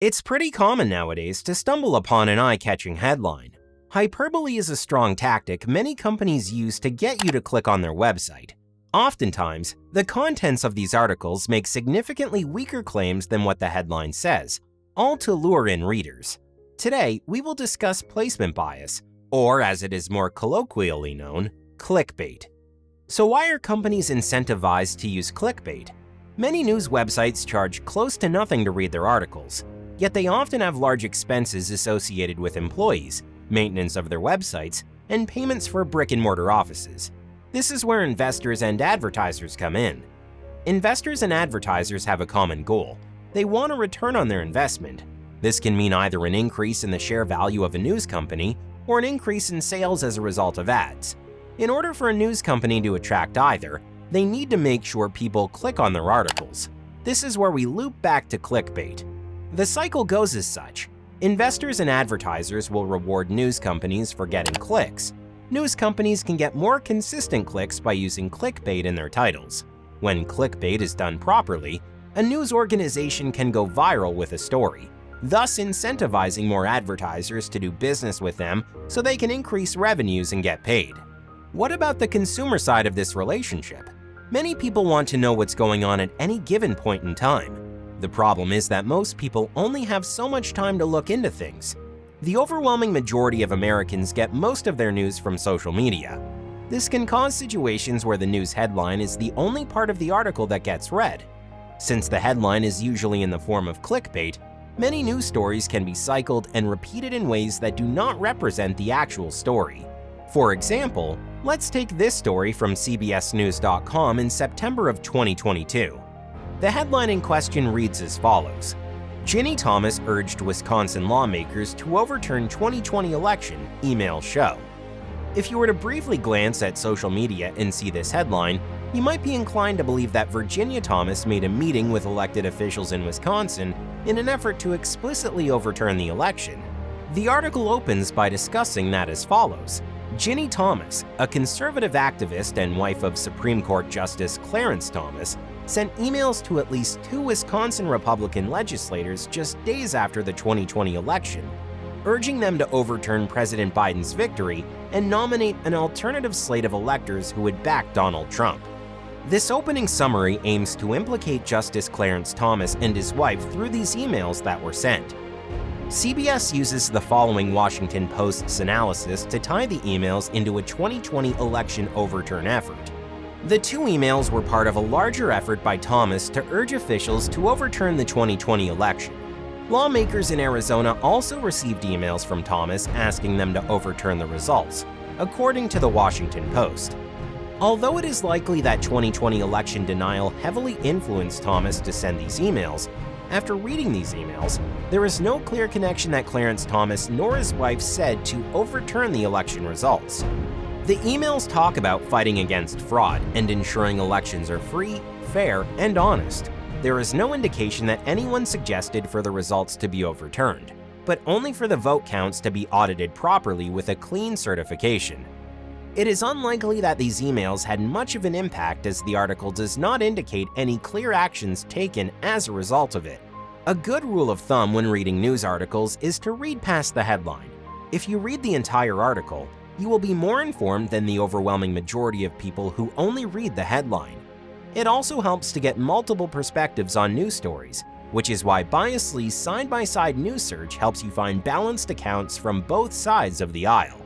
It's pretty common nowadays to stumble upon an eye-catching headline. Hyperbole is a strong tactic many companies use to get you to click on their website. Oftentimes, the contents of these articles make significantly weaker claims than what the headline says, all to lure in readers. Today, we will discuss placement bias, or as it is more colloquially known, clickbait. So why are companies incentivized to use clickbait? Many news websites charge close to nothing to read their articles, yet they often have large expenses associated with employees, maintenance of their websites, and payments for brick-and-mortar offices. This is where investors and advertisers come in. Investors and advertisers have a common goal. They want a return on their investment. This can mean either an increase in the share value of a news company or an increase in sales as a result of ads. In order for a news company to attract either, they need to make sure people click on their articles. This is where we loop back to clickbait. The cycle goes as such. Investors and advertisers will reward news companies for getting clicks. News companies can get more consistent clicks by using clickbait in their titles. When clickbait is done properly, a news organization can go viral with a story, thus incentivizing more advertisers to do business with them so they can increase revenues and get paid. What about the consumer side of this relationship? Many people want to know what's going on at any given point in time. The problem is that most people only have so much time to look into things. The overwhelming majority of Americans get most of their news from social media. This can cause situations where the news headline is the only part of the article that gets read. Since the headline is usually in the form of clickbait, many news stories can be cycled and repeated in ways that do not represent the actual story. For example, let's take this story from CBSNews.com in September of 2022. The headline in question reads as follows: Ginny Thomas urged Wisconsin lawmakers to overturn 2020 election, emails show. If you were to briefly glance at social media and see this headline, you might be inclined to believe that Virginia Thomas made a meeting with elected officials in Wisconsin in an effort to explicitly overturn the election. The article opens by discussing that as follows: Ginny Thomas, a conservative activist and wife of Supreme Court Justice Clarence Thomas, sent emails to at least 2 Wisconsin Republican legislators just days after the 2020 election, urging them to overturn President Biden's victory and nominate an alternative slate of electors who would back Donald Trump. This opening summary aims to implicate Justice Clarence Thomas and his wife through these emails that were sent. CBS uses the following Washington Post's analysis to tie the emails into a 2020 election overturn effort. The 2 emails were part of a larger effort by Thomas to urge officials to overturn the 2020 election. Lawmakers in Arizona also received emails from Thomas asking them to overturn the results, according to the Washington Post. Although it is likely that 2020 election denial heavily influenced Thomas to send these emails, after reading these emails, there is no clear connection that Clarence Thomas nor his wife said to overturn the election results. The emails talk about fighting against fraud and ensuring elections are free, fair, and honest. There is no indication that anyone suggested for the results to be overturned, but only for the vote counts to be audited properly with a clean certification. It is unlikely that these emails had much of an impact, as the article does not indicate any clear actions taken as a result of it. A good rule of thumb when reading news articles is to read past the headline. If you read the entire article, you will be more informed than the overwhelming majority of people who only read the headline. It also helps to get multiple perspectives on news stories, which is why Biasly's side-by-side news search helps you find balanced accounts from both sides of the aisle.